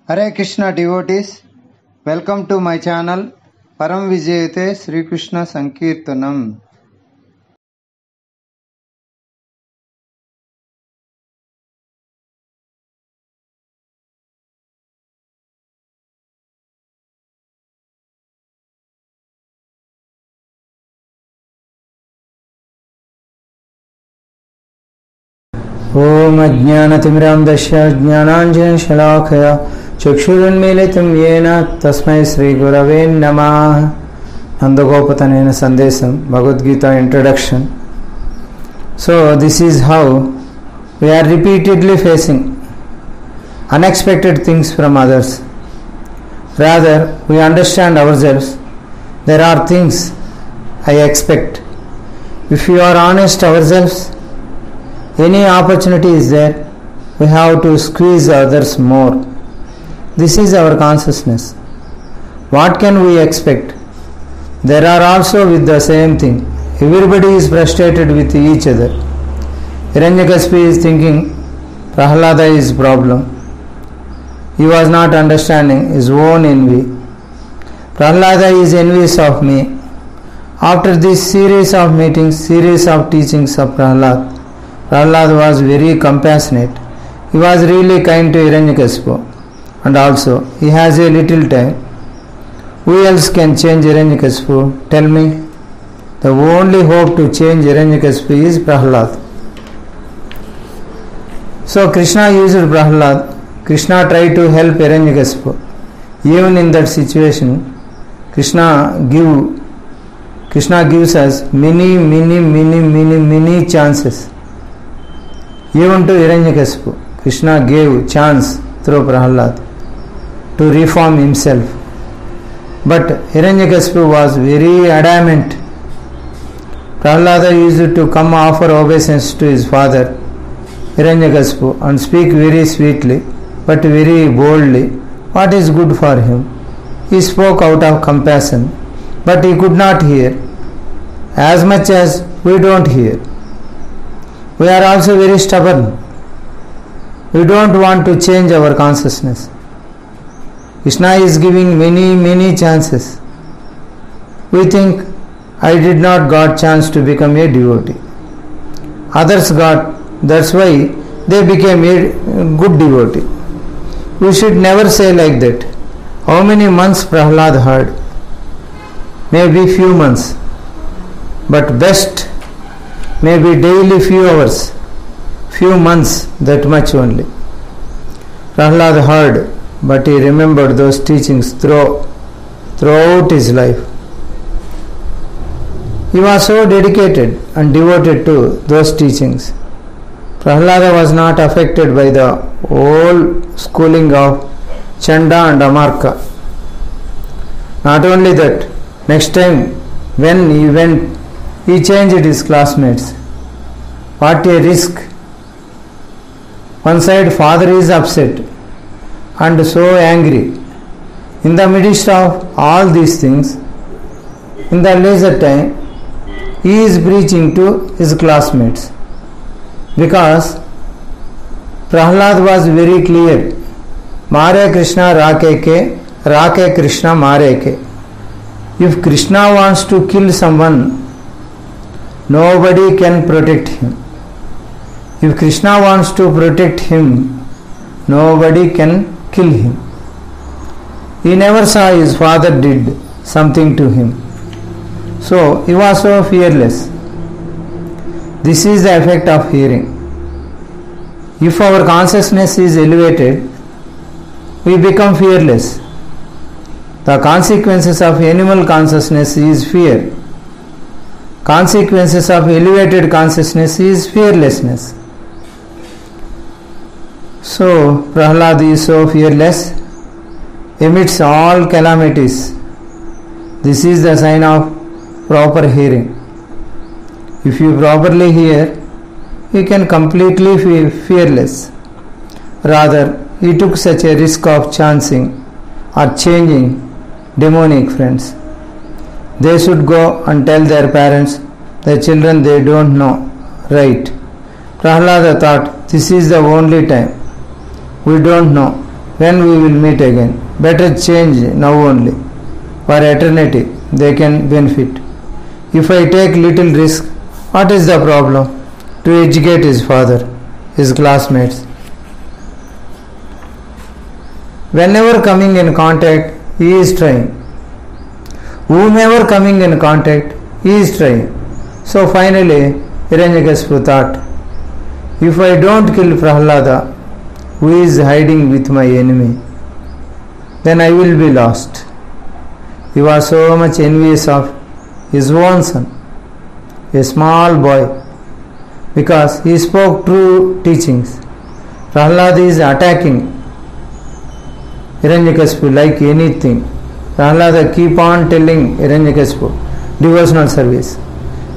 Hare Krishna devotees, welcome to my channel Param Vijayate Sri Krishna Sankirtanam. ओम अज्ञानतिमिरान्धस्य ज्ञानाञ्जनशलाकया चक्षुरुन्मीलितं येन तस्मै श्रीगुरवे नमः. Nandagopatana Sandesam, Bhagavad Gita introduction. So this is how we are repeatedly facing unexpected things from others. Rather, we understand ourselves. There are things I expect. If we are honest ourselves, any opportunity is there, we have to squeeze others more. This is our consciousness. What can we expect? There are also with the same thing. Everybody is frustrated with each other. Hiranyakashipu is thinking Prahlada is problem. He was not understanding his own envy. Prahlada is envious of me. After this series of meetings, series of teachings of Prahlad was very compassionate. He was really kind to Hiranyakashipu, and also he has a little time. Who else can change Hiranyakashipu? Tell me. The only hope to change Hiranyakashipu is Prahlad. So Krishna used Prahlad. Krishna tried to help Hiranyakashipu. Even in that situation, Krishna gives us many chances. Even to Hiranyakashipu, Krishna gave chance through Prahlad to reform himself. But Hiranyakashipu was very adamant. Prahlada used to come offer obeisance to his father, Hiranyakashipu, and speak very sweetly, but very boldly, what is good for him. He spoke out of compassion, but he could not hear, as much as we don't hear. We are also very stubborn. We don't want to change our consciousness. Krishna is giving many chances. We think, I did not got chance to become a devotee. Others got, that's why they became a good devotee. We should never say like that. How many months Prahlad heard? Maybe few months. But best, maybe daily few hours, few months, that much only. Prahlad heard, but he remembered those teachings throughout his life. He was so dedicated and devoted to those teachings. Prahlada was not affected by the whole schooling of Chanda and Amarka. Not only that, next time when he went, he changed his classmates. What a risk. One side father is upset and so angry. In the midst of all these things, in the leisure time, he is preaching to his classmates. Because Prahlad was very clear. Mare Krishna Rake Ke, Rake Krishna Mare Ke. If Krishna wants to kill someone, nobody can protect him. If Krishna wants to protect him, nobody can kill him. He never saw his father did something to him. So he was so fearless. This is the effect of hearing. If our consciousness is elevated, we become fearless. The consequences of animal consciousness is fear. Consequences of elevated consciousness is fearlessness. So Prahlad is so fearless amidst all calamities. This is the sign of proper hearing. If you properly hear, you can completely be fearless. Rather, he took such a risk of chancing or changing demonic friends. They should go and tell their parents, the children they don't know. Right. Prahlada thought, this is the only time. We don't know. when we will meet again. Better change now only. For eternity, they can benefit. If I take little risk, what is the problem? To educate his father, his classmates. Whenever coming in contact, he is trying. Whomever coming in contact, he is trying. So finally, Hiranyakashipu thought, if I don't kill Prahlada, who is hiding with my enemy, then I will be lost. He was so much envious of his own son, a small boy, because he spoke true teachings. Prahlada is attacking Hiranyakashipu like anything. Prahlada keep on telling Hiranyakashipu devotional service.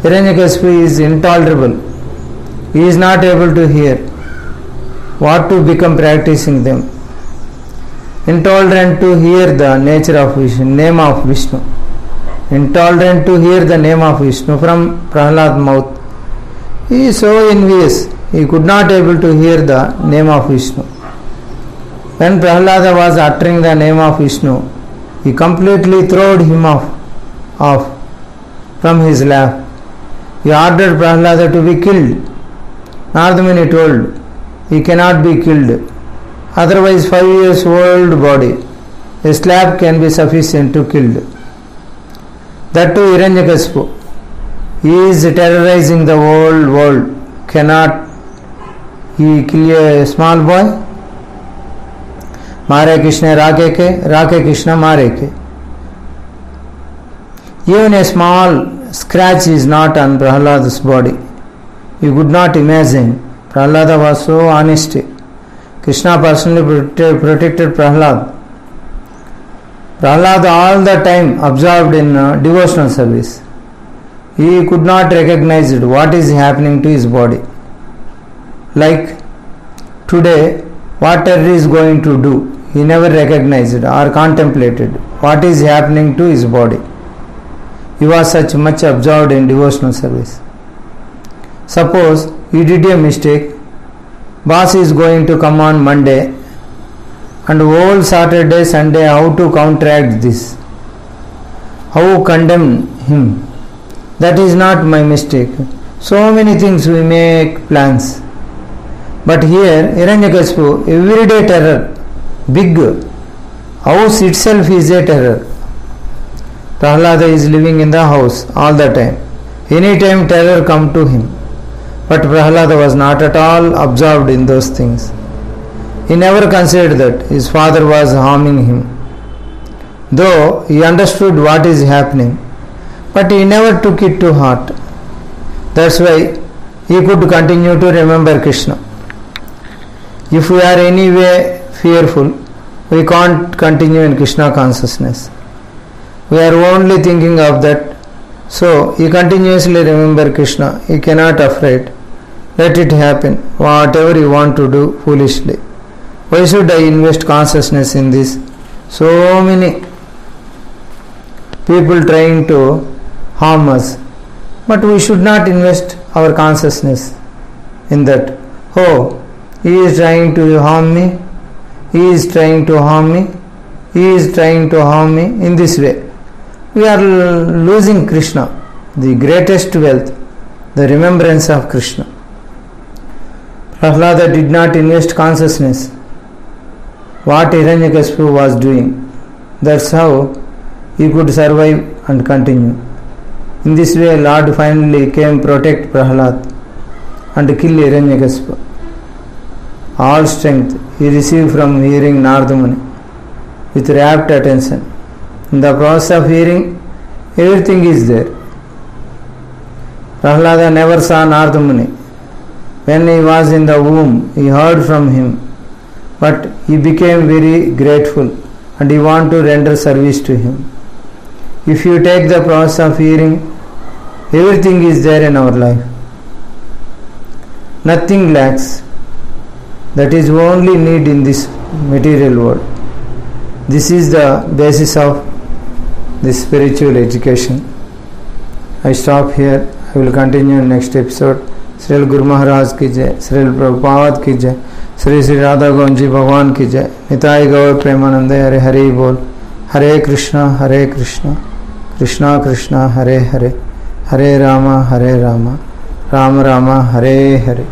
Hiranyakashipu is intolerable. He is not able to hear what to become practicing them. Intolerant to hear the nature of Vishnu, name of Vishnu. Intolerant to hear the name of Vishnu from Prahlad's mouth. He is so envious. He could not able to hear the name of Vishnu. When Prahlada was uttering the name of Vishnu, he completely throwed him off from his lap. He ordered Prahlada to be killed. Nardamuni told, he cannot be killed. Otherwise 5 years old body, a slap can be sufficient to kill. That too Hiranyakashipu. He is terrorizing the whole world. Cannot he kill a small boy? Mare Krishna Rake Krishna Mare ke. Even a small scratch is not on Prahlada's body. You could not imagine. Prahlada was so honest. Krishna personally protected Prahlada. Prahlada all the time absorbed in devotional service. He could not recognize what is happening to his body. Like today, what terror is going to do, he never recognized or contemplated what is happening to his body. He was such much absorbed in devotional service. Suppose he did a mistake, boss is going to come on Monday, and whole Saturday, Sunday, how to counteract this? How condemn him? That is not my mistake. So many things we make plans. But here, Hiranyakashipu, everyday terror, big. House itself is a terror. Prahlada is living in the house all the time. Any time terror come to him. But Prahlada was not at all absorbed in those things. He never considered that his father was harming him. Though he understood what is happening, but he never took it to heart. That's why he could continue to remember Krishna. If we are any way fearful, we can't continue in Krishna consciousness. We are only thinking of that. So he continuously remember Krishna. He cannot afraid. Let it happen. Whatever you want to do foolishly. Why should I invest consciousness in this? So many people trying to harm us. But we should not invest our consciousness in that. Oh, he is trying to harm me. He is trying to harm me. He is trying to harm me in this way. We are losing Krishna, the greatest wealth, the remembrance of Krishna. Prahlada did not invest consciousness what Hiranyakashipu was doing. That's how he could survive and continue. In this way, Lord finally came protect Prahlad and kill Hiranyakashipu. All strength he received from hearing Nardamuni with rapt attention. In the process of hearing, everything is there. Prahlada never saw Nardamuni. When he was in the womb, he heard from him, but he became very grateful and he wanted to render service to him. If you take the process of hearing, everything is there in our life. Nothing lacks. That is only need in this material world. This is the basis of this spiritual education. I stop here. I will continue in next episode. Srila Guru Maharaj ki jai, Srila Prabhupada ki jai, Shri Shri Radha Govind जी भगवान की जय। निताई गौर प्रेमानंद हरे हरि बोल। हरे कृष्णा कृष्णा कृष्णा हरे हरे, हरे राम राम राम हरे हरे।